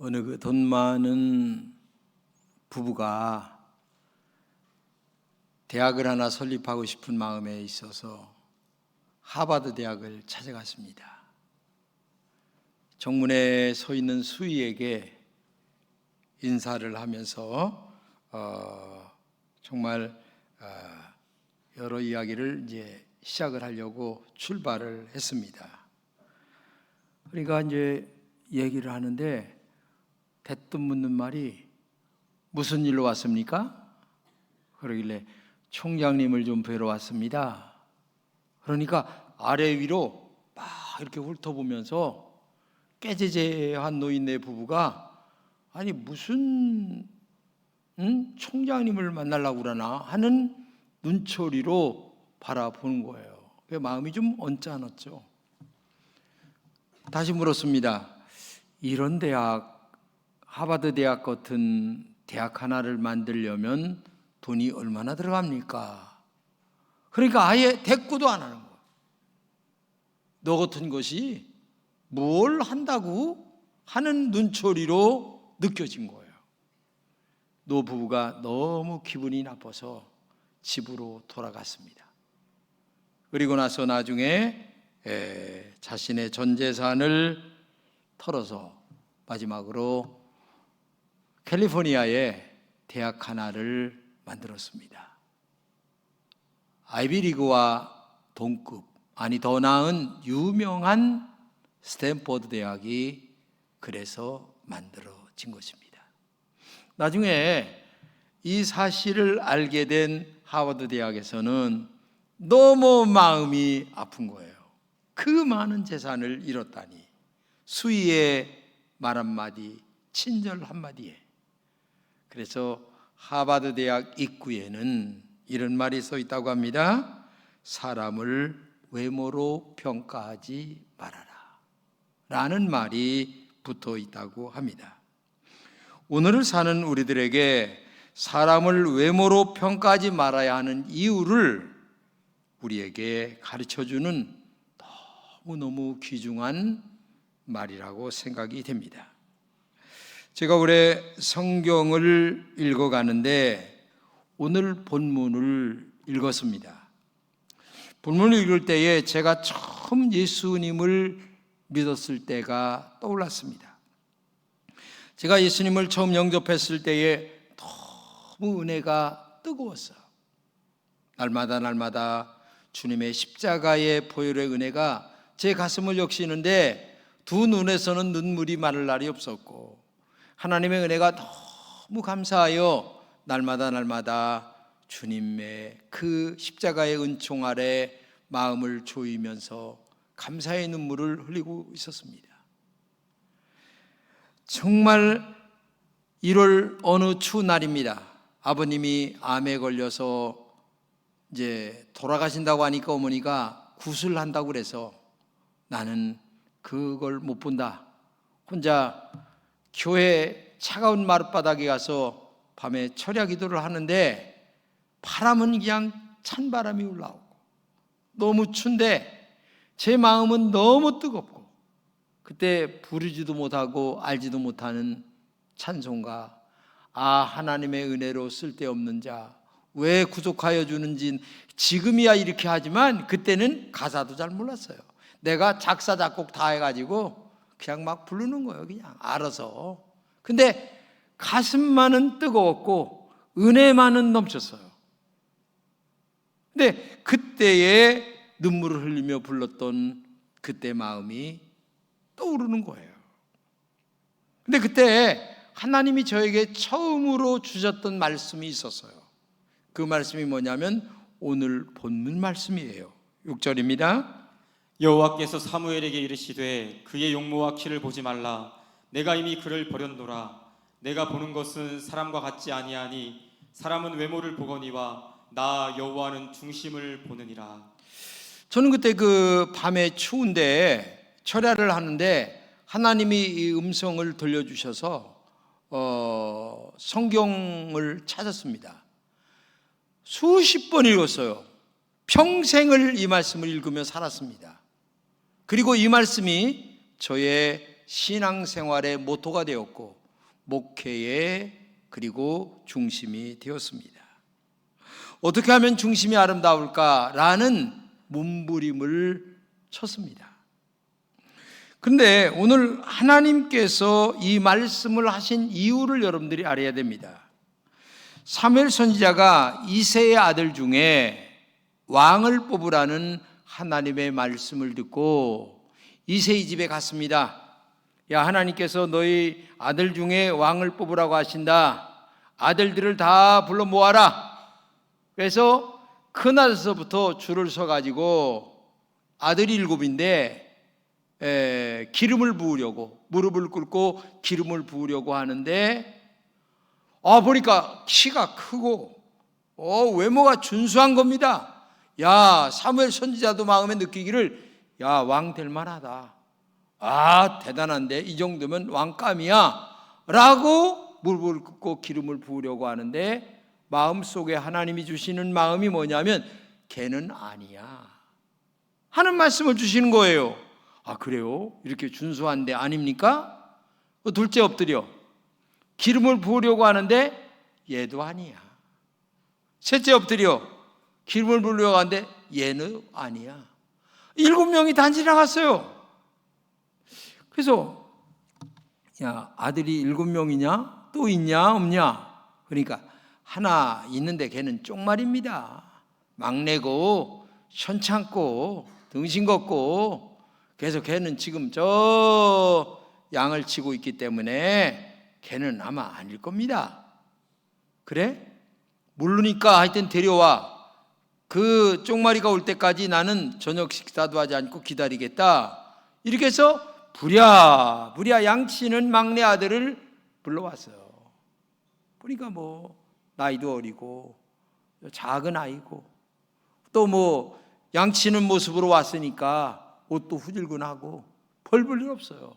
어느 그 돈 많은 부부가 대학을 하나 설립하고 싶은 마음에 있어서 하버드 대학을 찾아갔습니다. 정문에 서 있는 수의에게 인사를 하면서 정말 여러 이야기를 이제 시작을 하려고 출발을 했습니다. 그러니까 이제 얘기를 하는데 대뜸 묻는 말이 무슨 일로 왔습니까? 그러길래 총장님을 좀 뵈러 왔습니다. 그러니까 아래 위로 막 이렇게 훑어보면서 깨제제한 노인네 부부가 아니 무슨 총장님을 만나려고 그러나 하는 눈초리로 바라보는 거예요. 그 마음이 좀 언짢았죠. 다시 물었습니다. 이런 대학, 하버드 대학 같은 대학 하나를 만들려면 돈이 얼마나 들어갑니까? 그러니까 아예 대꾸도 안 하는 거예요. 너 같은 것이 뭘 한다고 하는 눈초리로 느껴진 거예요. 노부부가 너무 기분이 나빠서 집으로 돌아갔습니다. 그리고 나서 나중에 자신의 전 재산을 털어서 마지막으로 캘리포니아에 대학 하나를 만들었습니다. 아이비리그와 동급, 아니 더 나은 유명한 스탠포드 대학이 그래서 만들어진 것입니다. 나중에 이 사실을 알게 된 하버드 대학에서는 너무 마음이 아픈 거예요. 그 많은 재산을 잃었다니. 수의의 말 한마디, 친절 한마디에. 그래서 하버드 대학 입구에는 이런 말이 써 있다고 합니다. 사람을 외모로 평가하지 말아라 라는 말이 붙어 있다고 합니다. 오늘을 사는 우리들에게 사람을 외모로 평가하지 말아야 하는 이유를 우리에게 가르쳐주는 너무너무 귀중한 말이라고 생각이 됩니다. 제가 올해 성경을 읽어가는데 오늘 본문을 읽었습니다. 본문을 읽을 때에 제가 처음 예수님을 믿었을 때가 떠올랐습니다. 제가 예수님을 처음 영접했을 때에 너무 은혜가 뜨거웠어요. 날마다 주님의 십자가의 보혈의 은혜가 제 가슴을 적시는데 두 눈에서는 눈물이 마를 날이 없었고 하나님의 은혜가 너무 감사하여 날마다 주님의 그 십자가의 은총 아래 마음을 조이면서 감사의 눈물을 흘리고 있었습니다. 정말 1월 어느 추운 날입니다. 아버님이 암에 걸려서 이제 돌아가신다고 하니까 어머니가 구슬한다고 그래서 나는 그걸 못 본다. 혼자 교회 차가운 마룻바닥에 가서 밤에 철야 기도를 하는데 바람은 그냥 찬바람이 올라오고 너무 춘데 제 마음은 너무 뜨겁고 그때 부르지도 못하고 알지도 못하는 찬송가 하나님의 은혜로 쓸데없는 자 왜 구속하여 주는지 지금이야 이렇게 하지만 그때는 가사도 잘 몰랐어요. 내가 작사 작곡 다 해가지고 그냥 막 부르는 거예요. 그냥 알아서. 근데 가슴만은 뜨거웠고 은혜만은 넘쳤어요. 근데 그때에 눈물을 흘리며 불렀던 그때 마음이 떠오르는 거예요. 근데 그때 하나님이 저에게 처음으로 주셨던 말씀이 있었어요. 그 말씀이 뭐냐면 오늘 본문 말씀이에요. 6절입니다. 여호와께서 사무엘에게 이르시되 그의 용모와 키를 보지 말라. 내가 이미 그를 버렸노라. 내가 보는 것은 사람과 같지 아니하니 사람은 외모를 보거니와 나 여호와는 중심을 보느니라. 저는 그때 그 밤에 추운데 철야를 하는데 하나님이 이 음성을 들려주셔서 성경을 찾았습니다. 수십 번 읽었어요. 평생을 이 말씀을 읽으며 살았습니다. 그리고 이 말씀이 저의 신앙생활의 모토가 되었고 목회의 그리고 중심이 되었습니다. 어떻게 하면 중심이 아름다울까라는 몸부림을 쳤습니다. 그런데 오늘 하나님께서 이 말씀을 하신 이유를 여러분들이 알아야 됩니다. 사무엘 선지자가 이새의 아들 중에 왕을 뽑으라는 하나님의 말씀을 듣고 이새의 집에 갔습니다. 야, 하나님께서 너희 아들 중에 왕을 뽑으라고 하신다. 아들들을 다 불러 모아라. 그래서 그날서부터 줄을 서가지고 아들이 7인데 기름을 부으려고, 무릎을 꿇고 기름을 부으려고 하는데 보니까 키가 크고 외모가 준수한 겁니다. 야, 사무엘 선지자도 마음에 느끼기를 야, 왕 될 만하다. 대단한데 이 정도면 왕감이야 라고 무릎을 꿇고 기름을 부으려고 하는데 마음속에 하나님이 주시는 마음이 뭐냐면 걔는 아니야 하는 말씀을 주시는 거예요. 그래요? 이렇게 준수한데 아닙니까? 둘째 엎드려 기름을 부으려고 하는데 얘도 아니야. 셋째 엎드려 기름을 부으려고 하는데 얘는 아니야. 7명이 단지 나갔어요. 그래서 야, 아들이 7명이냐? 또 있냐? 없냐? 그러니까 하나 있는데 걔는 쪽말입니다. 막내고 현찮고 등신 걷고 그래서 걔는 지금 저 양을 치고 있기 때문에 걔는 아마 아닐 겁니다. 그래? 모르니까 하여튼 데려와. 그 쪽마리가 올 때까지 나는 저녁 식사도 하지 않고 기다리겠다. 이렇게 해서 부랴부랴 양치는 막내 아들을 불러왔어요. 보니까 나이도 어리고 작은 아이고 또 양치는 모습으로 왔으니까 옷도 후질근하고 별 볼 일 없어요.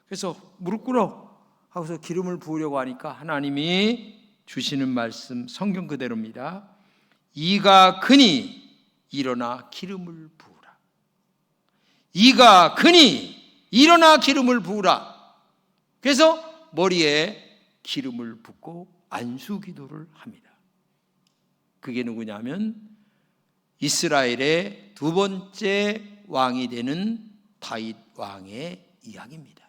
그래서 무릎 꿇어 하고서 기름을 부으려고 하니까 하나님이 주시는 말씀 성경 그대로입니다. 이가 크니 일어나 기름을 부으라. 이가 크니 일어나 기름을 부으라. 그래서 머리에 기름을 붓고 안수 기도를 합니다. 그게 누구냐면 이스라엘의 2번째 왕이 되는 다윗 왕의 이야기입니다.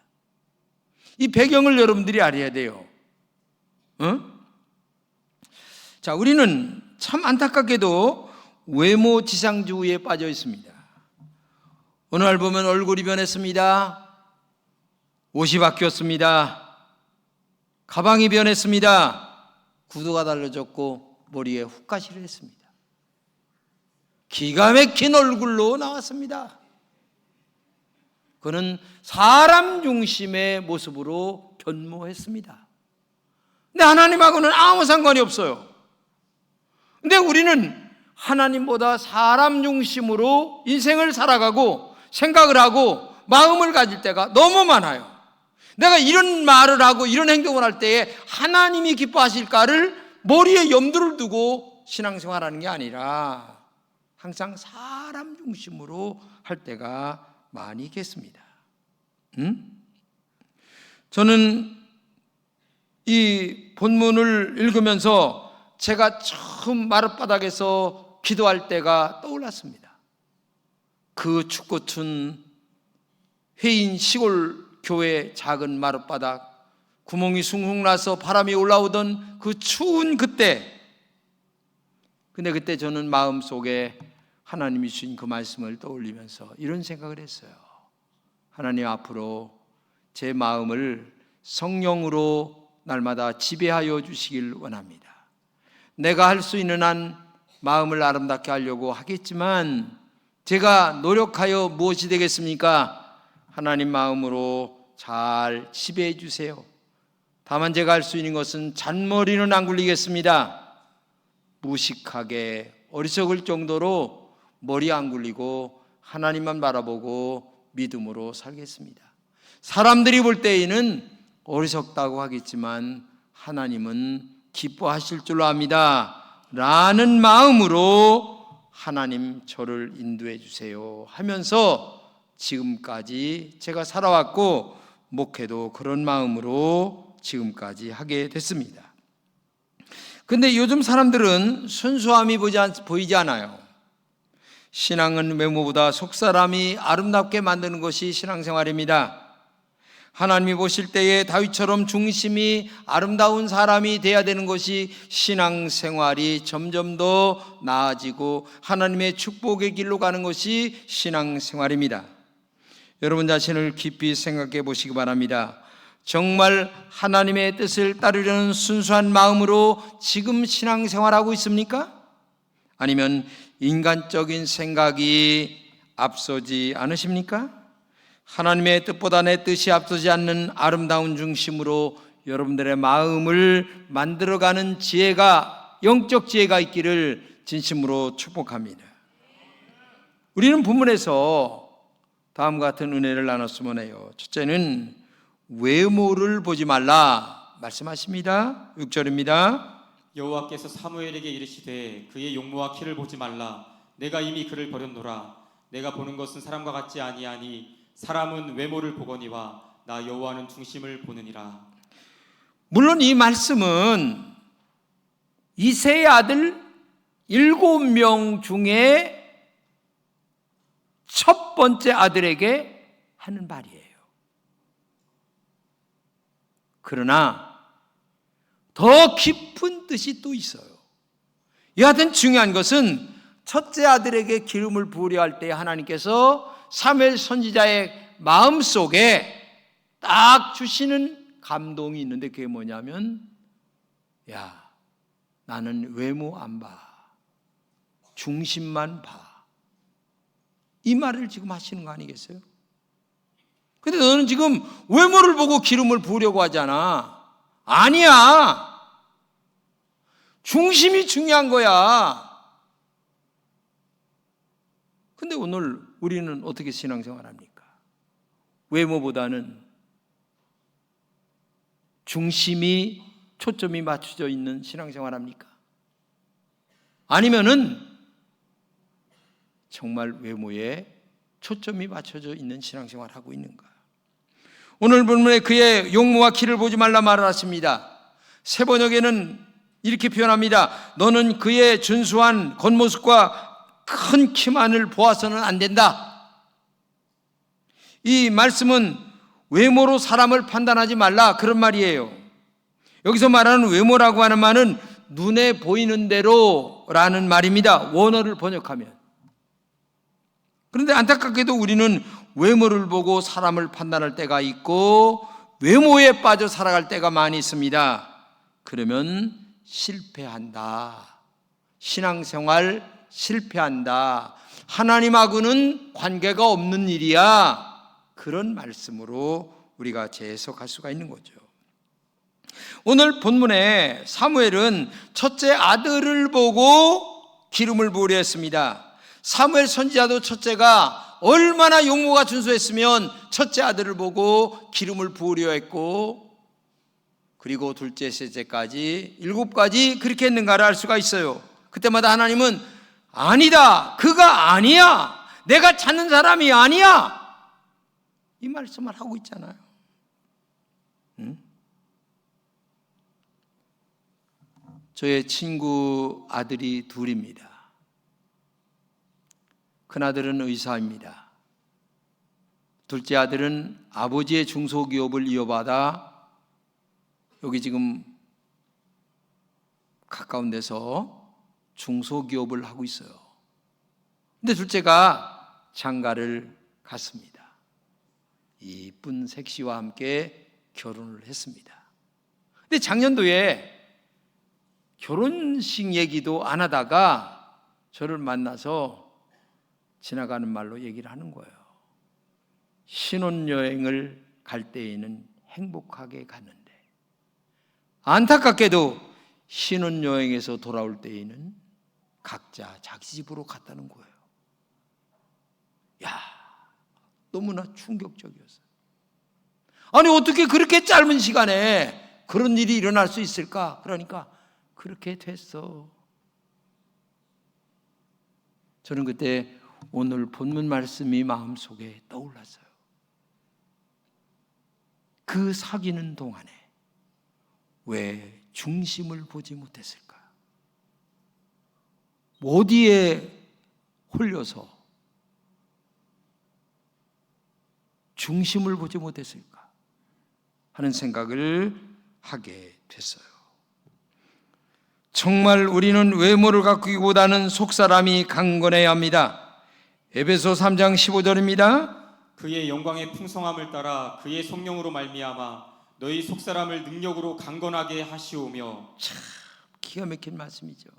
이 배경을 여러분들이 알아야 돼요. 자, 우리는 참 안타깝게도 외모 지상주의에 빠져 있습니다. 어느 날 보면 얼굴이 변했습니다. 옷이 바뀌었습니다. 가방이 변했습니다. 구두가 달라졌고 머리에 훅가시를 했습니다. 기가 막힌 얼굴로 나왔습니다. 그는 사람 중심의 모습으로 변모했습니다. 근데 하나님하고는 아무 상관이 없어요. 근데 우리는 하나님보다 사람 중심으로 인생을 살아가고 생각을 하고 마음을 가질 때가 너무 많아요. 내가 이런 말을 하고 이런 행동을 할 때에 하나님이 기뻐하실까를 머리에 염두를 두고 신앙생활하는 게 아니라 항상 사람 중심으로 할 때가 많이 있겠습니다. 저는 이 본문을 읽으면서 제가 처음 마룻바닥에서 기도할 때가 떠올랐습니다. 그 춥고춘 회인 시골 교회 작은 마룻바닥, 구멍이 숭숭 나서 바람이 올라오던 그 추운 그때, 근데 그때 저는 마음속에 하나님이 주신 그 말씀을 떠올리면서 이런 생각을 했어요. 하나님, 앞으로 제 마음을 성령으로 날마다 지배하여 주시길 원합니다. 내가 할 수 있는 한 마음을 아름답게 하려고 하겠지만 제가 노력하여 무엇이 되겠습니까? 하나님 마음으로 잘 지배해 주세요. 다만 제가 할 수 있는 것은 잔머리는 안 굴리겠습니다. 무식하게 어리석을 정도로 머리 안 굴리고 하나님만 바라보고 믿음으로 살겠습니다. 사람들이 볼 때에는 어리석다고 하겠지만 하나님은 기뻐하실 줄로 압니다 라는 마음으로 하나님 저를 인도해 주세요 하면서 지금까지 제가 살아왔고 목회도 그런 마음으로 지금까지 하게 됐습니다. 근데 요즘 사람들은 순수함이 보이지 않아요. 신앙은 외모보다 속사람이 아름답게 만드는 것이 신앙생활입니다. 하나님이 보실 때에 다윗처럼 중심이 아름다운 사람이 돼야 되는 것이 신앙생활이 점점 더 나아지고 하나님의 축복의 길로 가는 것이 신앙생활입니다. 여러분 자신을 깊이 생각해 보시기 바랍니다. 정말 하나님의 뜻을 따르려는 순수한 마음으로 지금 신앙생활하고 있습니까? 아니면 인간적인 생각이 앞서지 않으십니까? 하나님의 뜻보다 내 뜻이 앞서지 않는 아름다운 중심으로 여러분들의 마음을 만들어가는 지혜가, 영적 지혜가 있기를 진심으로 축복합니다. 우리는 본문에서 다음과 같은 은혜를 나눴으면 해요. 첫째는 외모를 보지 말라 말씀하십니다. 6절입니다. 여호와께서 사무엘에게 이르시되 그의 용모와 키를 보지 말라. 내가 이미 그를 버렸노라. 내가 보는 것은 사람과 같지 아니하니 사람은 외모를 보거니와 나 여호와는 중심을 보느니라. 물론 이 말씀은 이새의 아들 7명 중에 첫 번째 아들에게 하는 말이에요. 그러나 더 깊은 뜻이 또 있어요. 여하튼 중요한 것은 첫째 아들에게 기름을 부으려 할 때 하나님께서 사무엘 선지자의 마음속에 딱 주시는 감동이 있는데 그게 뭐냐면, 야, 나는 외모 안 봐. 중심만 봐. 이 말을 지금 하시는 거 아니겠어요? 근데 너는 지금 외모를 보고 기름을 부으려고 하잖아. 아니야. 중심이 중요한 거야. 근데 오늘 우리는 어떻게 신앙생활 합니까? 외모보다는 중심이, 초점이 맞춰져 있는 신앙생활 합니까? 아니면은 정말 외모에 초점이 맞춰져 있는 신앙생활을 하고 있는가? 오늘 본문에 그의 용모와 키를 보지 말라 말을 하십니다. 새 번역에는 이렇게 표현합니다. 너는 그의 준수한 겉모습과 큰 키만을 보아서는 안 된다. 이 말씀은 외모로 사람을 판단하지 말라 그런 말이에요. 여기서 말하는 외모라고 하는 말은 눈에 보이는 대로라는 말입니다. 원어를 번역하면. 그런데 안타깝게도 우리는 외모를 보고 사람을 판단할 때가 있고 외모에 빠져 살아갈 때가 많이 있습니다. 그러면 실패한다. 신앙생활 실패한다. 하나님하고는 관계가 없는 일이야. 그런 말씀으로 우리가 재해석할 수가 있는 거죠. 오늘 본문에 사무엘은 첫째 아들을 보고 기름을 부으려 했습니다. 사무엘 선지자도 첫째가 얼마나 용모가 준수했으면 첫째 아들을 보고 기름을 부으려 했고, 그리고 둘째, 셋째까지 7가지 그렇게 했는가를 알 수가 있어요. 그때마다 하나님은 아니다, 그가 아니야, 내가 찾는 사람이 아니야, 이 말씀을 하고 있잖아요. 저의 친구 아들이 둘입니다. 큰아들은 의사입니다. 둘째 아들은 아버지의 중소기업을 이어받아 여기 지금 가까운 데서 중소기업을 하고 있어요. 근데 둘째가 장가를 갔습니다. 이쁜 색시와 함께 결혼을 했습니다. 근데 작년도에 결혼식 얘기도 안 하다가 저를 만나서 지나가는 말로 얘기를 하는 거예요. 신혼여행을 갈 때에는 행복하게 갔는데 안타깝게도 신혼여행에서 돌아올 때에는 각자 자기 집으로 갔다는 거예요. 야, 너무나 충격적이었어요. 아니 어떻게 그렇게 짧은 시간에 그런 일이 일어날 수 있을까? 그러니까 그렇게 됐어. 저는 그때 오늘 본문 말씀이 마음속에 떠올랐어요. 그 사귀는 동안에 왜 중심을 보지 못했을까? 어디에 홀려서 중심을 보지 못했을까 하는 생각을 하게 됐어요. 정말 우리는 외모를 가꾸기보다는 속사람이 강건해야 합니다. 에베소 3장 15절입니다. 그의 영광의 풍성함을 따라 그의 성령으로 말미암아 너희 속사람을 능력으로 강건하게 하시오며. 참 기가 막힌 말씀이죠.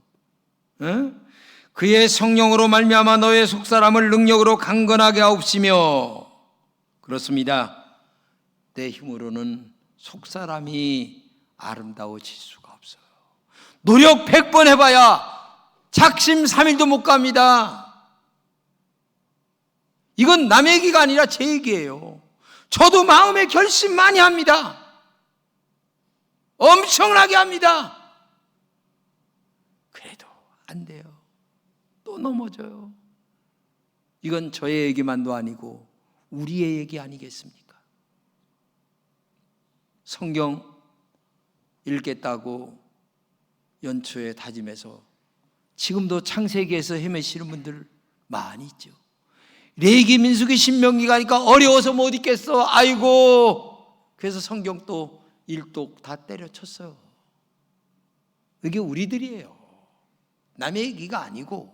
그의 성령으로 말미암아 너의 속사람을 능력으로 강건하게 하옵시며. 그렇습니다. 내 힘으로는 속사람이 아름다워질 수가 없어요. 노력 100번 해봐야 작심 3일도 못 갑니다. 이건 남의 얘기가 아니라 제 얘기예요. 저도 마음에 결심 많이 합니다. 엄청나게 합니다. 그래도 안 돼요. 또 넘어져요. 이건 저의 얘기만도 아니고 우리의 얘기 아니겠습니까? 성경 읽겠다고 연초에 다짐해서 지금도 창세기에서 헤매시는 분들 많이 있죠. 레위기, 민수기, 신명기 가니까 어려워서 못 읽겠어. 아이고. 그래서 성경 또 일독 다 때려쳤어요. 이게 우리들이에요. 남의 얘기가 아니고.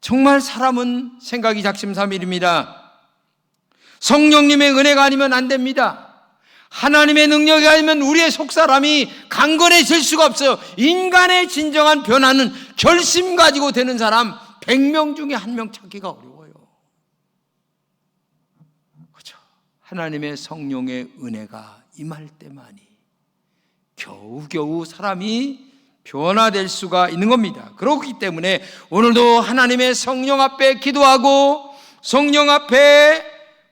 정말 사람은 생각이 작심삼일입니다. 성령님의 은혜가 아니면 안 됩니다. 하나님의 능력이 아니면 우리의 속사람이 강건해질 수가 없어요. 인간의 진정한 변화는 결심 가지고 되는 사람 100명 중에 1명 찾기가 어려워요. 그렇죠? 하나님의 성령의 은혜가 임할 때만이 겨우겨우 사람이 변화될 수가 있는 겁니다. 그렇기 때문에 오늘도 하나님의 성령 앞에 기도하고 성령 앞에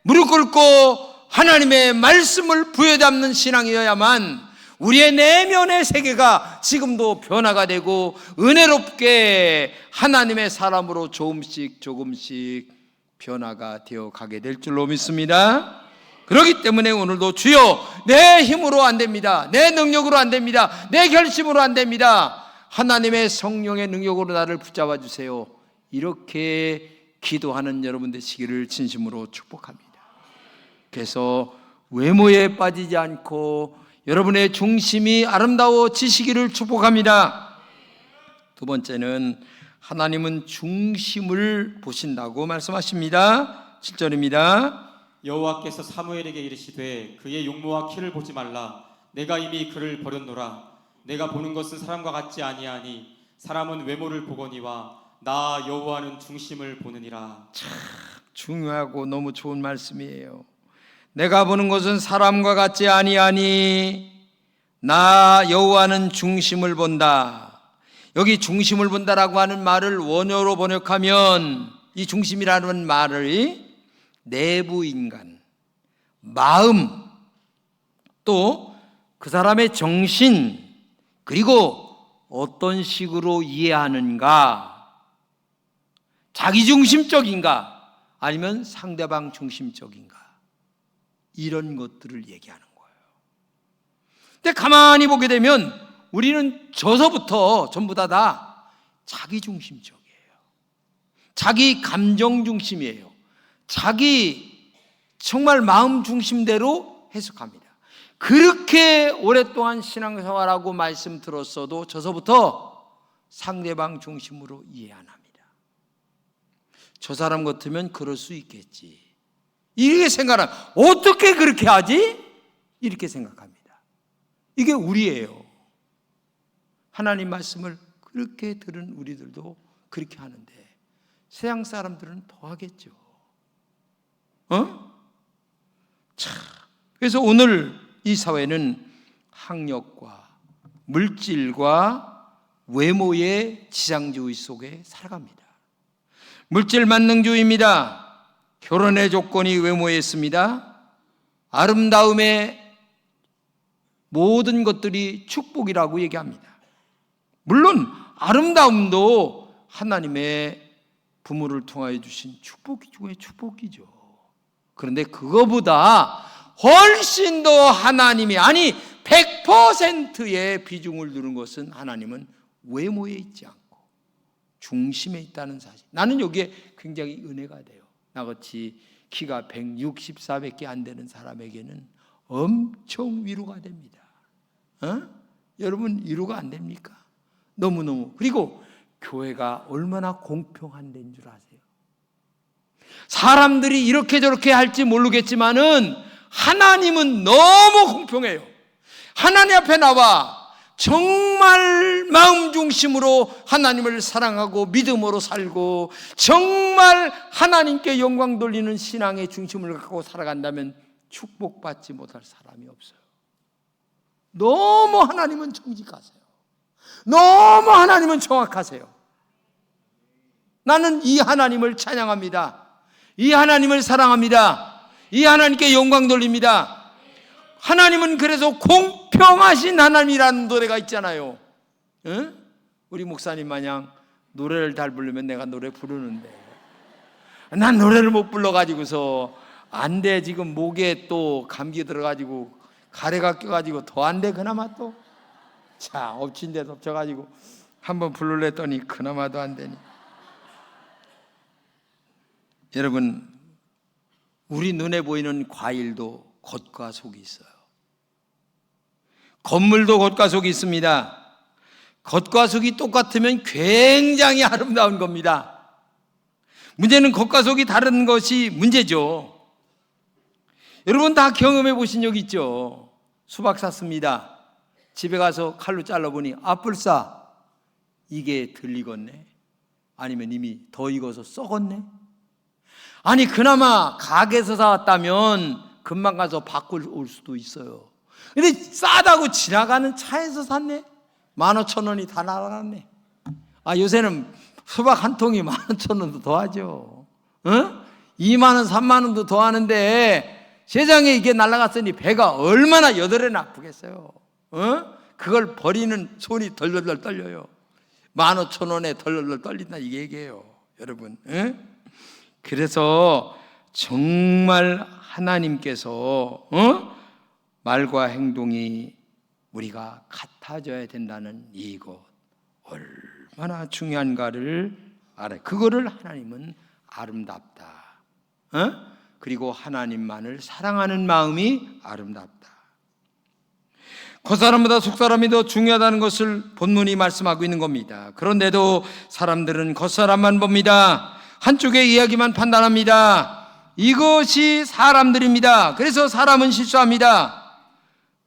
무릎 꿇고 하나님의 말씀을 부여잡는 신앙이어야만 우리의 내면의 세계가 지금도 변화가 되고 은혜롭게 하나님의 사람으로 조금씩 변화가 되어 가게 될 줄로 믿습니다. 그렇기 때문에 오늘도 주여 내 힘으로 안 됩니다. 내 능력으로 안 됩니다. 내 결심으로 안 됩니다. 하나님의 성령의 능력으로 나를 붙잡아 주세요. 이렇게 기도하는 여러분 되시기를 진심으로 축복합니다. 그래서 외모에 빠지지 않고 여러분의 중심이 아름다워지시기를 축복합니다. 두 번째는 하나님은 중심을 보신다고 말씀하십니다. 7절입니다. 여호와께서 사무엘에게 이르시되 그의 용모와 키를 보지 말라. 내가 이미 그를 버렸노라. 내가 보는 것은 사람과 같지 아니하니 사람은 외모를 보거니와 나 여호와는 중심을 보느니라. 참 중요하고 너무 좋은 말씀이에요. 내가 보는 것은 사람과 같지 아니하니 나 여호와는 중심을 본다. 여기 중심을 본다라고 하는 말을 원어로 번역하면 이 중심이라는 말을 내부 인간, 마음, 또 그 사람의 정신, 그리고 어떤 식으로 이해하는가, 자기중심적인가 아니면 상대방 중심적인가, 이런 것들을 얘기하는 거예요. 근데 가만히 보게 되면 우리는 저서부터 전부 다 자기중심적이에요. 자기 감정중심이에요. 자기 정말 마음 중심대로 해석합니다. 그렇게 오랫동안 신앙생활하고 말씀 들었어도 저서부터 상대방 중심으로 이해 안 합니다. 저 사람 같으면 그럴 수 있겠지, 이렇게 생각하면 어떻게 그렇게 하지? 이렇게 생각합니다. 이게 우리예요. 하나님 말씀을 그렇게 들은 우리들도 그렇게 하는데 세상 사람들은 더 하겠죠. 그래서 오늘 이 사회는 학력과 물질과 외모의 지상주의 속에 살아갑니다. 물질 만능주의입니다. 결혼의 조건이 외모에 있습니다. 아름다움의 모든 것들이 축복이라고 얘기합니다. 물론 아름다움도 하나님의 부모를 통하여 주신 축복 중에 축복이죠. 그런데 그거보다 훨씬 더 하나님이, 아니 100%의 비중을 두는 것은 하나님은 외모에 있지 않고 중심에 있다는 사실. 나는 여기에 굉장히 은혜가 돼요. 나같이 키가 164밖에 안 되는 사람에게는 엄청 위로가 됩니다. 여러분 위로가 안 됩니까? 너무너무. 그리고 교회가 얼마나 공평한 데인 줄 아세요? 사람들이 이렇게 저렇게 할지 모르겠지만은 하나님은 너무 공평해요. 하나님 앞에 나와 정말 마음 중심으로 하나님을 사랑하고 믿음으로 살고 정말 하나님께 영광 돌리는 신앙의 중심을 갖고 살아간다면 축복받지 못할 사람이 없어요. 너무 하나님은 정직하세요. 너무 하나님은 정확하세요. 나는 이 하나님을 찬양합니다. 이 하나님을 사랑합니다. 이 하나님께 영광 돌립니다. 하나님은 그래서 공평하신 하나님이라는 노래가 있잖아요. 응? 우리 목사님 마냥 노래를 잘 부르면 내가 노래 부르는데 난 노래를 못 불러가지고서 안 돼. 지금 목에 또 감기 들어가지고 가래가 껴가지고 더 안 돼. 그나마 또 자 엎친 데 덮쳐가지고 한번 부르랬더니 그나마도 안 되니. 여러분, 우리 눈에 보이는 과일도 겉과 속이 있어요. 건물도 겉과 속이 있습니다. 겉과 속이 똑같으면 굉장히 아름다운 겁니다. 문제는 겉과 속이 다른 것이 문제죠. 여러분 다 경험해 보신 적 있죠? 수박 샀습니다. 집에 가서 칼로 잘라보니 아뿔싸, 이게 덜 익었네? 아니면 이미 더 익어서 썩었네? 아니 그나마 가게에서 사왔다면 금방 가서 바꿀 수도 있어요. 근데 싸다고 지나가는 차에서 샀네? 15,000원이 다 날아갔네. 요새는 수박 한 통이 15,000원도 더 하죠. 2만원 3만원도 더 하는데 세상에 이게 날아갔으니 배가 얼마나 여드레나 아프겠어요. 그걸 버리는 손이 덜덜덜 떨려요. 15,000원에 덜덜덜 떨린다 이 얘기예요, 여러분. 그래서 정말 하나님께서 말과 행동이 우리가 같아져야 된다는 이것 얼마나 중요한가를 알아요. 그거를 하나님은 아름답다. 그리고 하나님만을 사랑하는 마음이 아름답다. 겉사람보다 속사람이 더 중요하다는 것을 본문이 말씀하고 있는 겁니다. 그런데도 사람들은 겉사람만 봅니다. 한쪽의 이야기만 판단합니다. 이것이 사람들입니다. 그래서 사람은 실수합니다.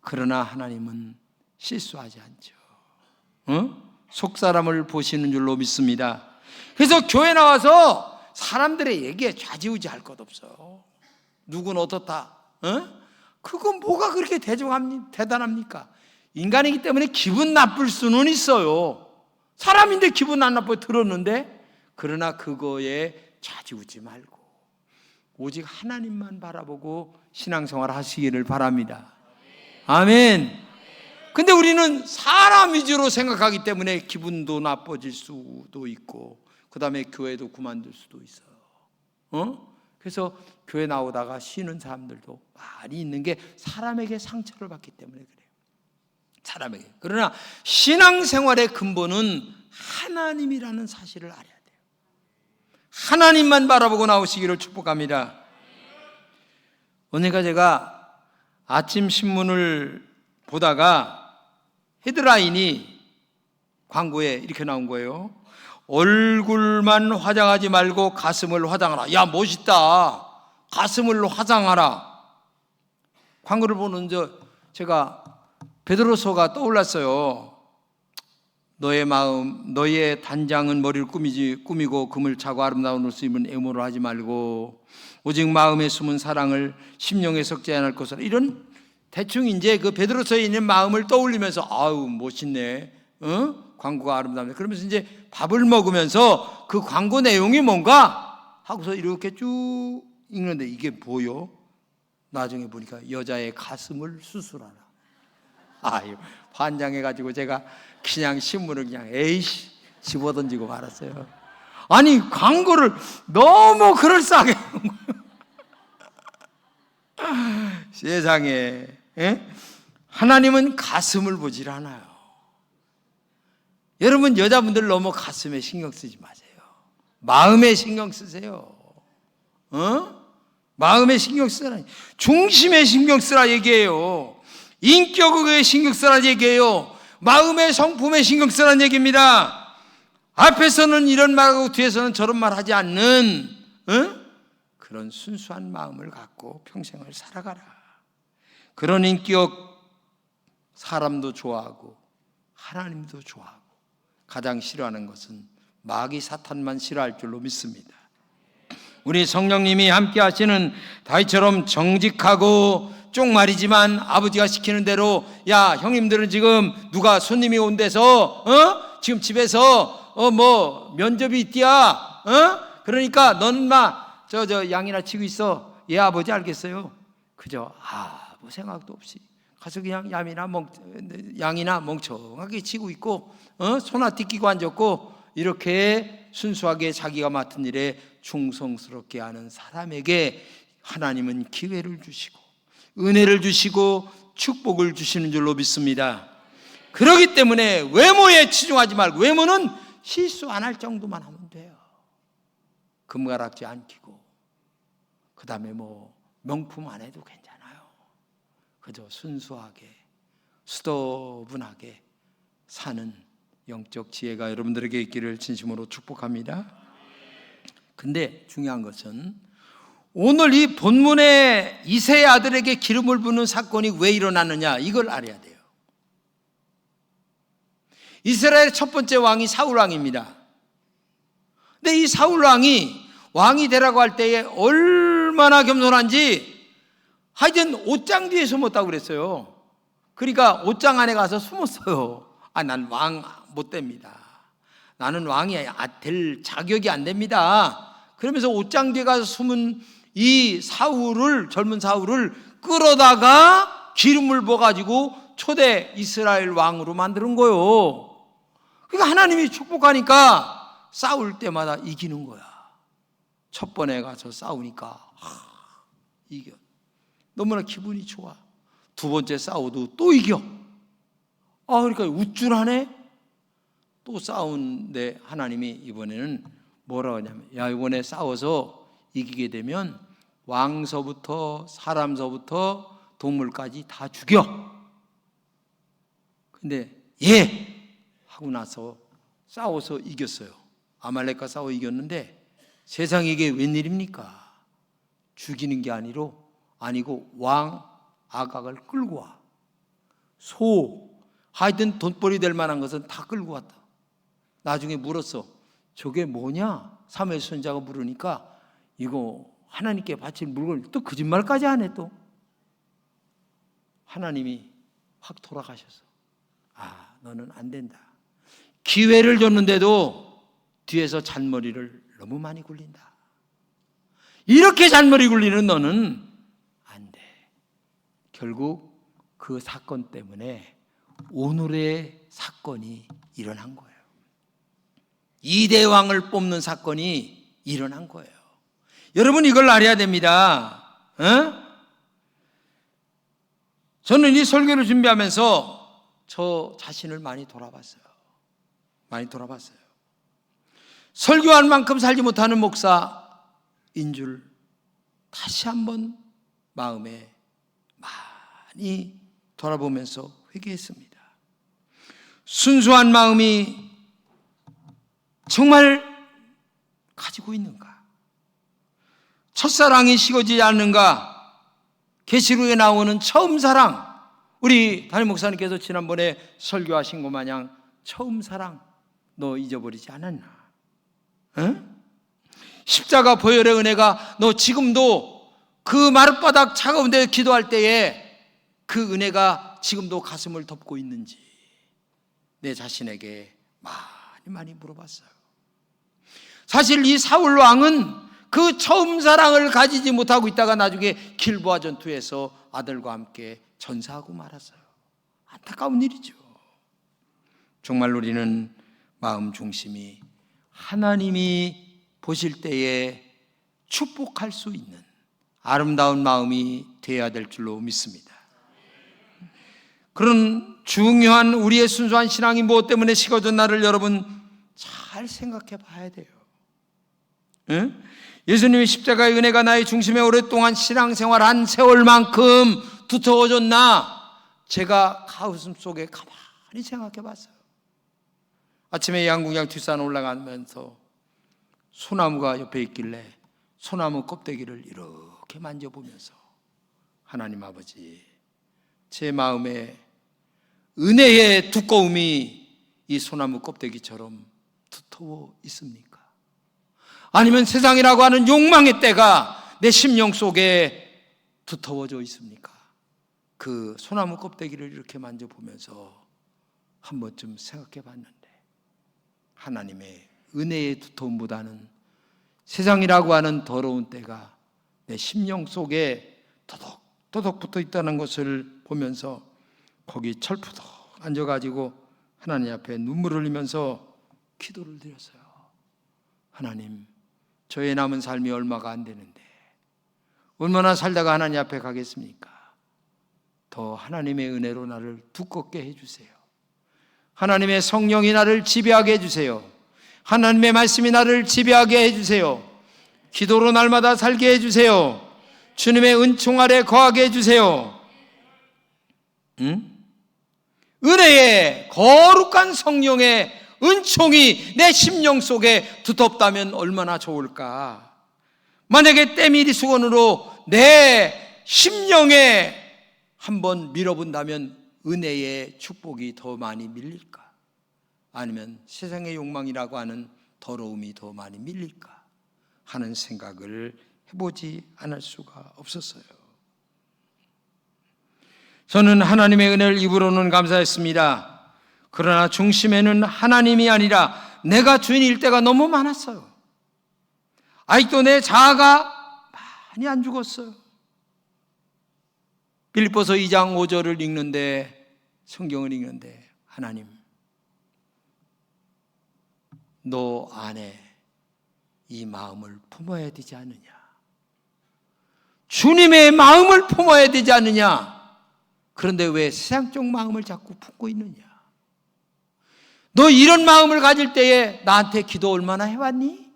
그러나 하나님은 실수하지 않죠. 속사람을 보시는 줄로 믿습니다. 그래서 교회 나와서 사람들의 얘기에 좌지우지할 것 없어요. 누구는 어떻다. 그건 뭐가 그렇게 대단합니까? 인간이기 때문에 기분 나쁠 수는 있어요. 사람인데 기분 안 나쁘게 들었는데, 그러나 그거에 좌지우지 말고 오직 하나님만 바라보고 신앙생활 하시기를 바랍니다. 아멘. 근데 우리는 사람 위주로 생각하기 때문에 기분도 나빠질 수도 있고, 그 다음에 교회도 그만둘 수도 있어요. 그래서 교회 나오다가 쉬는 사람들도 많이 있는 게 사람에게 상처를 받기 때문에 그래요. 사람에게. 그러나 신앙생활의 근본은 하나님이라는 사실을 알아야 돼요. 하나님만 바라보고 나오시기를 축복합니다. 오늘가 제가 아침 신문을 보다가 헤드라인이 광고에 이렇게 나온 거예요. 얼굴만 화장하지 말고 가슴을 화장하라. 야, 멋있다. 가슴을 화장하라. 광고를 보는 제가 베드로서가 떠올랐어요. 너의 마음, 너의 단장은 머리를 꾸미고 금을 차고 아름다운 옷을 입은 애모를 하지 말고 오직 마음에 숨은 사랑을 심령에 섞지 않을 것을. 이런 대충 이제 그 베드로서에 있는 마음을 떠올리면서 아우 멋있네. 광고가 아름답네. 그러면서 이제 밥을 먹으면서 그 광고 내용이 뭔가 하고서 이렇게 쭉 읽는데 이게 뭐요? 나중에 보니까 여자의 가슴을 수술하라. 아유, 환장해가지고 제가 그냥 신문을 그냥 에이씨 집어던지고 말았어요. 아니 광고를 너무 그럴싸하게 하는 거예요. 세상에, 하나님은 가슴을 보질 않아요. 여러분, 여자분들 너무 가슴에 신경 쓰지 마세요. 마음에 신경 쓰세요. 마음에 신경 쓰라. 중심에 신경 쓰라 얘기해요. 인격에 신경 쓰라 얘기해요. 마음의 성품에 신경 쓰라는 얘기입니다. 앞에서는 이런 말하고 뒤에서는 저런 말 하지 않는 그런 순수한 마음을 갖고 평생을 살아가라. 그런 인격, 사람도 좋아하고 하나님도 좋아하고 가장 싫어하는 것은 마귀 사탄만 싫어할 줄로 믿습니다. 우리 성령님이 함께 하시는 다윗처럼 정직하고 쪽말이지만 아버지가 시키는 대로, 야, 형님들은 지금 누가 손님이 온 데서 지금 집에서 뭐 면접이 있디야, 그러니까 너는 막 저 양이나 치고 있어. 예, 아버지 알겠어요. 그저 아무 생각도 없이 가서 그냥 양이나 멍청하게 치고 있고 소나티 끼고 앉았고, 이렇게 순수하게 자기가 맡은 일에 충성스럽게 하는 사람에게 하나님은 기회를 주시고 은혜를 주시고 축복을 주시는 줄로 믿습니다. 그렇기 때문에 외모에 치중하지 말고, 외모는 실수 안 할 정도만 하면 돼요. 금가락지 안 끼고, 그 다음에 뭐 명품 안 해도 괜찮아요. 그저 순수하게 수더분하게 사는 영적 지혜가 여러분들에게 있기를 진심으로 축복합니다. 근데 중요한 것은 오늘 이 본문에 이새의 아들에게 기름을 부는 사건이 왜 일어났느냐, 이걸 알아야 돼요. 이스라엘의 첫 번째 왕이 사울 왕입니다. 근데 이 사울 왕이 되라고 할 때에 얼마나 겸손한지, 하여튼 옷장 뒤에 숨었다고 그랬어요. 그러니까 옷장 안에 가서 숨었어요. 난 왕 못 됩니다. 나는 왕이 될 자격이 안 됩니다. 그러면서 옷장 뒤에 가서 숨은 이 젊은 사울을 끌어다가 기름을 부어가지고 초대 이스라엘 왕으로 만드는 거예요. 그러니까 하나님이 축복하니까 싸울 때마다 이기는 거야. 첫 번에 가서 싸우니까 이겨. 너무나 기분이 좋아. 두 번째 싸워도 또 이겨. 그러니까 우쭐하네. 또 싸우는데 하나님이 이번에는 뭐라고 하냐면, 야, 이번에 싸워서 이기게 되면 왕서부터 사람서부터 동물까지 다 죽여. 근데 예 하고 나서 싸워서 이겼어요. 아말렉과 싸워 이겼는데, 세상에 이게 웬일입니까? 죽이는 게 아니고 왕 아각을 끌고 와. 하여튼 돈벌이 될 만한 것은 다 끌고 왔다. 나중에 물었어. 저게 뭐냐? 사무엘 선지자가 물으니까 이거 하나님께 바칠 물건을, 또 거짓말까지 하네. 또 하나님이 확 돌아가셔서, 너는 안 된다. 기회를 줬는데도 뒤에서 잔머리를 너무 많이 굴린다. 이렇게 잔머리 굴리는 너는 안 돼. 결국 그 사건 때문에 오늘의 사건이 일어난 거예요. 이대왕을 뽑는 사건이 일어난 거예요. 여러분, 이걸 알아야 됩니다. 저는 이 설교를 준비하면서 저 자신을 많이 돌아봤어요. 설교할 만큼 살지 못하는 목사인 줄 다시 한번 마음에 많이 돌아보면서 회개했습니다. 순수한 마음이 정말 가지고 있는가? 첫사랑이 식어지지 않는가? 계시록에 나오는 처음 사랑, 우리 담임 목사님께서 지난번에 설교하신 것 마냥 처음 사랑 너 잊어버리지 않았나? 십자가 보혈의 은혜가 너 지금도 그 마룻바닥 차가운 데 기도할 때에 그 은혜가 지금도 가슴을 덮고 있는지 내 자신에게 많이 물어봤어요. 사실 이 사울 왕은 그 처음 사랑을 가지지 못하고 있다가 나중에 길보아 전투에서 아들과 함께 전사하고 말았어요. 안타까운 일이죠. 정말 우리는 마음 중심이 하나님이 보실 때에 축복할 수 있는 아름다운 마음이 되어야 될 줄로 믿습니다. 그런 중요한 우리의 순수한 신앙이 무엇 때문에 식어졌나를 여러분 잘 생각해 봐야 돼요. 응? 예수님의 십자가의 은혜가 나의 중심에 오랫동안 신앙생활한 세월만큼 두터워졌나? 제가 가슴 속에 가만히 생각해 봤어요. 아침에 양궁장 뒷산 올라가면서 소나무가 옆에 있길래 소나무 껍데기를 이렇게 만져보면서 하나님 아버지, 제 마음에 은혜의 두꺼움이 이 소나무 껍데기처럼 두터워 있습니까? 아니면 세상이라고 하는 욕망의 때가 내 심령 속에 두터워져 있습니까? 그 소나무 껍데기를 이렇게 만져보면서 한 번쯤 생각해 봤는데 하나님의 은혜의 두터움보다는 세상이라고 하는 더러운 때가 내 심령 속에 더덕더덕 붙어 있다는 것을 보면서 거기 철푸덕 앉아가지고 하나님 앞에 눈물을 흘리면서 기도를 드렸어요. 하나님, 저의 남은 삶이 얼마가 안 되는데 얼마나 살다가 하나님 앞에 가겠습니까? 더 하나님의 은혜로 나를 두껍게 해주세요. 하나님의 성령이 나를 지배하게 해주세요. 하나님의 말씀이 나를 지배하게 해주세요. 기도로 날마다 살게 해주세요. 주님의 은총 아래 거하게 해주세요. 은혜의 거룩한 성령의 은총이 내 심령 속에 두텁다면 얼마나 좋을까. 만약에 때밀이 수건으로 내 심령에 한번 밀어본다면 은혜의 축복이 더 많이 밀릴까? 아니면 세상의 욕망이라고 하는 더러움이 더 많이 밀릴까? 하는 생각을 해보지 않을 수가 없었어요. 저는 하나님의 은혜를 입으로는 감사했습니다. 그러나 중심에는 하나님이 아니라 내가 주인일 때가 너무 많았어요. 아직도 내 자아가 많이 안 죽었어요. 빌립보서 2장 5절을 읽는데, 성경을 읽는데, 하나님, 너 안에 이 마음을 품어야 되지 않느냐? 주님의 마음을 품어야 되지 않느냐? 그런데 왜 세상적 마음을 자꾸 품고 있느냐? 너 이런 마음을 가질 때에 나한테 기도 얼마나 해왔니?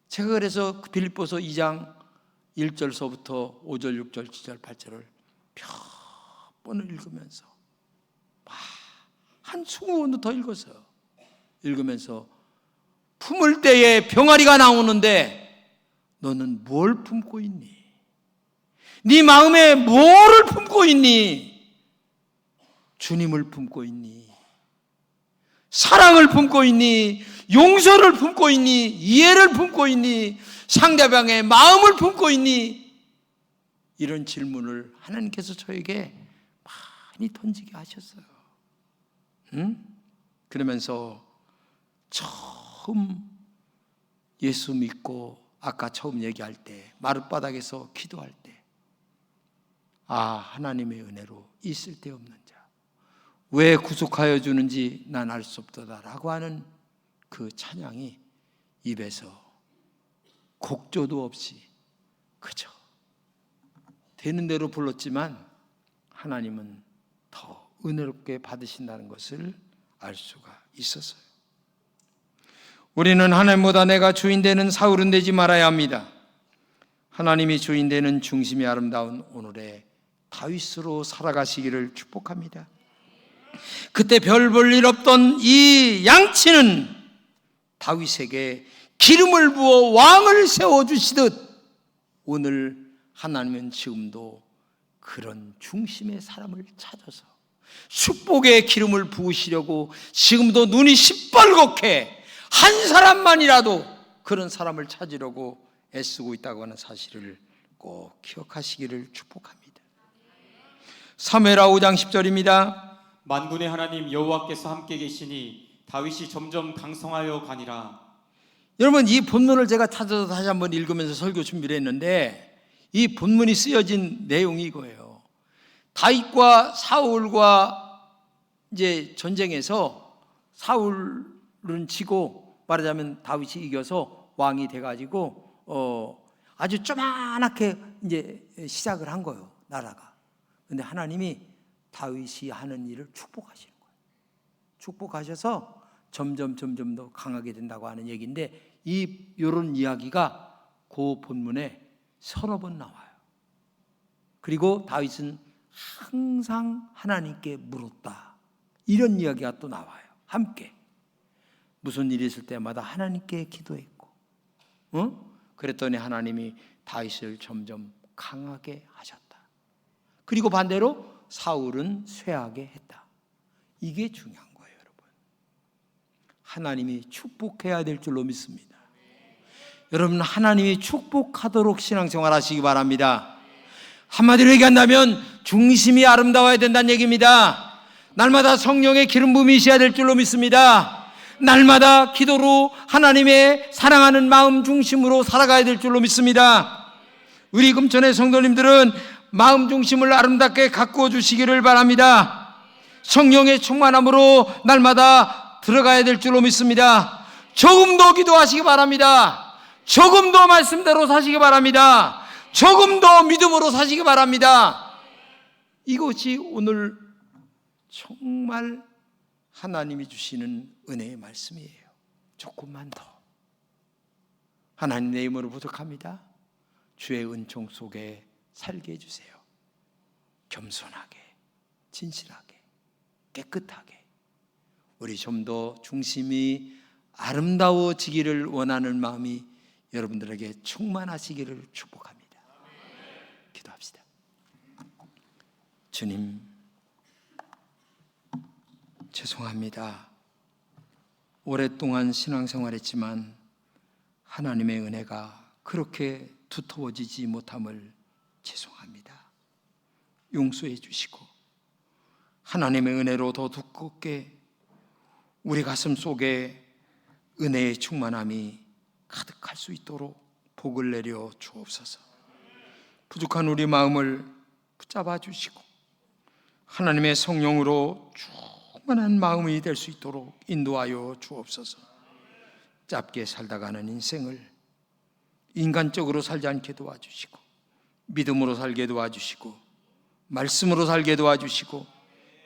제가 그래서 빌립보서 2장 1절서부터 5절, 6절, 7절, 8절을 몇 번을 읽으면서 한 20번도 더 읽었어요. 읽으면서 품을 때에 병아리가 나오는데 너는 뭘 품고 있니? 네 마음에 뭐를 품고 있니? 주님을 품고 있니? 사랑을 품고 있니? 용서를 품고 있니? 이해를 품고 있니? 상대방의 마음을 품고 있니? 이런 질문을 하나님께서 저에게 많이 던지게 하셨어요. 그러면서 처음 예수 믿고 아까 처음 얘기할 때 마룻바닥에서 기도할 때 하나님의 은혜로 있을 데 없는 자 왜 구속하여 주는지 난 알 수 없도다라고 하는 그 찬양이 입에서 곡조도 없이 그저 되는 대로 불렀지만 하나님은 더 은혜롭게 받으신다는 것을 알 수가 있었어요. 우리는 하나님보다 내가 주인 되는 사울은 되지 말아야 합니다. 하나님이 주인 되는 중심이 아름다운 오늘의 다윗으로 살아가시기를 축복합니다. 그때 별 볼 일 없던 이 양치는 다윗에게 기름을 부어 왕을 세워주시듯 오늘 하나님은 지금도 그런 중심의 사람을 찾아서 축복의 기름을 부으시려고 지금도 눈이 시뻘겋게 한 사람만이라도 그런 사람을 찾으려고 애쓰고 있다고 하는 사실을 꼭 기억하시기를 축복합니다. 사무엘하 5장 10절입니다. 만군의 하나님 여호와께서 함께 계시니 다윗이 점점 강성하여 가니라. 여러분, 이 본문을 제가 찾아서 다시 한번 읽으면서 설교 준비를 했는데 이 본문이 쓰여진 내용이 이거예요. 다윗과 사울과 이제 전쟁에서 사울은 지고 말하자면 다윗이 이겨서 왕이 돼가지고 아주 조그맣게 이제 시작을 한 거예요, 나라가. 근데 하나님이 다윗이 하는 일을 축복하시는 거예요. 축복하셔서 점점 더 강하게 된다고 하는 얘기인데, 이런 이야기가 그 본문에 서너 번 나와요. 그리고 다윗은 항상 하나님께 물었다, 이런 이야기가 또 나와요. 함께 무슨 일이 있을 때마다 하나님께 기도했고, 그랬더니 하나님이 다윗을 점점 강하게 하셨다. 그리고 반대로 사울은 쇠하게 했다. 이게 중요한 거예요, 여러분. 하나님이 축복해야 될 줄로 믿습니다. 여러분, 하나님이 축복하도록 신앙생활 하시기 바랍니다. 한마디로 얘기한다면 중심이 아름다워야 된다는 얘기입니다. 날마다 성령의 기름 부음이 있어야 될 줄로 믿습니다. 날마다 기도로 하나님의 사랑하는 마음 중심으로 살아가야 될 줄로 믿습니다. 우리 금천의 성도님들은 마음 중심을 아름답게 가꾸어 주시기를 바랍니다. 성령의 충만함으로 날마다 들어가야 될 줄로 믿습니다. 조금 더 기도하시기 바랍니다. 조금 더 말씀대로 사시기 바랍니다. 조금 더 믿음으로 사시기 바랍니다. 이것이 오늘 정말 하나님이 주시는 은혜의 말씀이에요. 조금만 더. 하나님, 내 힘으로 부족합니다. 주의 은총 속에 살게 해주세요. 겸손하게, 진실하게, 깨끗하게. 우리 좀 더 중심이 아름다워지기를 원하는 마음이 여러분들에게 충만하시기를 축복합니다. 기도합시다. 주님, 죄송합니다. 오랫동안 신앙생활했지만 하나님의 은혜가 그렇게 두터워지지 못함을 죄송합니다. 용서해 주시고 하나님의 은혜로 더 두껍게 우리 가슴 속에 은혜의 충만함이 가득할 수 있도록 복을 내려 주옵소서. 부족한 우리 마음을 붙잡아 주시고 하나님의 성령으로 충만한 마음이 될 수 있도록 인도하여 주옵소서. 짧게 살다가는 인생을 인간적으로 살지 않게 도와주시고 믿음으로 살게 도와주시고 말씀으로 살게 도와주시고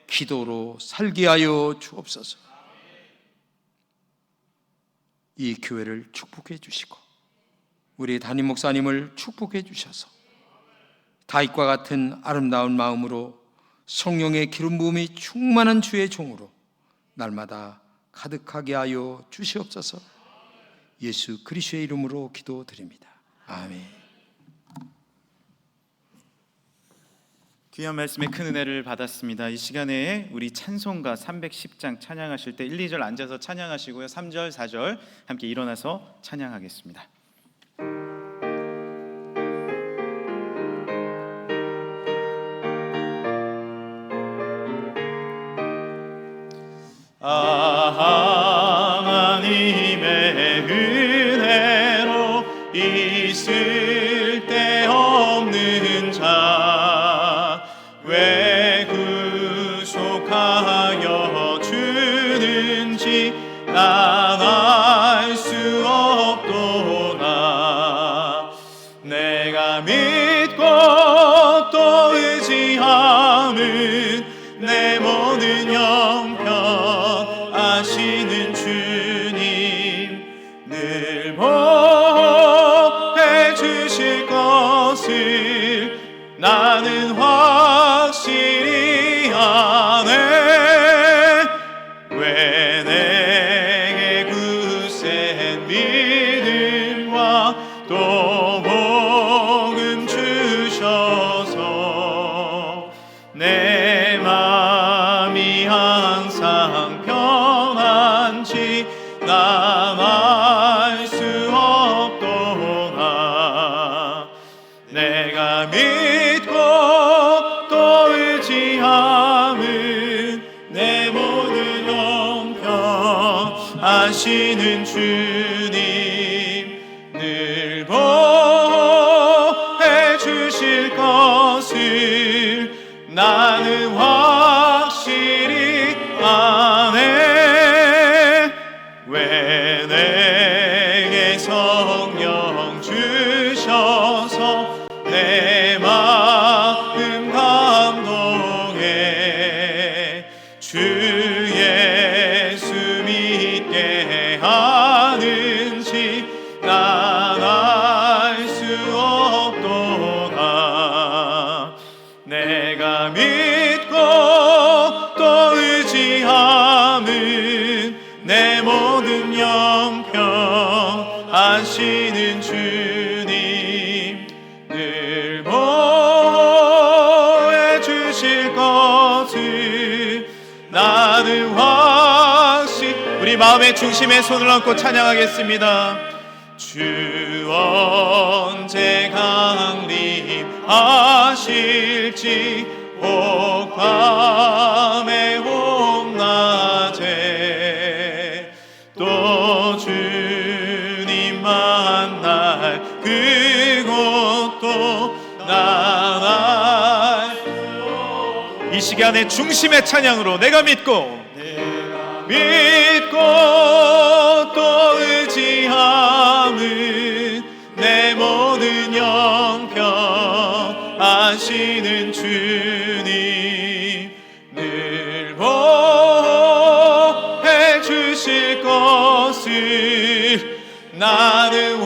기도로 살게 하여 주옵소서. 이 교회를 축복해 주시고 우리 담임 목사님을 축복해 주셔서 다윗과 같은 아름다운 마음으로 성령의 기름 부음이 충만한 주의 종으로 날마다 가득하게 하여 주시옵소서. 예수 그리스도의 이름으로 기도드립니다. 아멘. 귀한 말씀에 큰 은혜를 받았습니다. 이 시간에 우리 찬송가 310장 찬양하실 때 1, 2절 앉아서 찬양하시고요. 3절, 4절 함께 일어나서 찬양하겠습니다. 하나님의 은혜로 있을 데 없는 자 왜 구속하여 주는지 난 알 수 없도다. 내가 믿고 또 의지함은 내 모든 형편 아시는 주님 늘 보호해 주실 것을 나는 확실히 아네. 왜 내게 굳센 믿음과 또 복음 주셔서 내 맘이 항상 편한지 난 알 수 없도다. 내가 믿고 또 의지함은 내 모든 형편 아시는 주님 늘 보호해 주실 것을 나는 확실히 아네. 왜 내게 성령 주셔 시간에 중심의 손을 얹고 찬양하겠습니다. 주 언제 강림하실지 혹 밤에 혹 낮에 또 주님 만날 그곳도 나갈 이 시간에 중심의 찬양으로 내가 믿고 또 의지함은 내 모든 형편 아시는 주님 늘 보호해 주실 것을 나는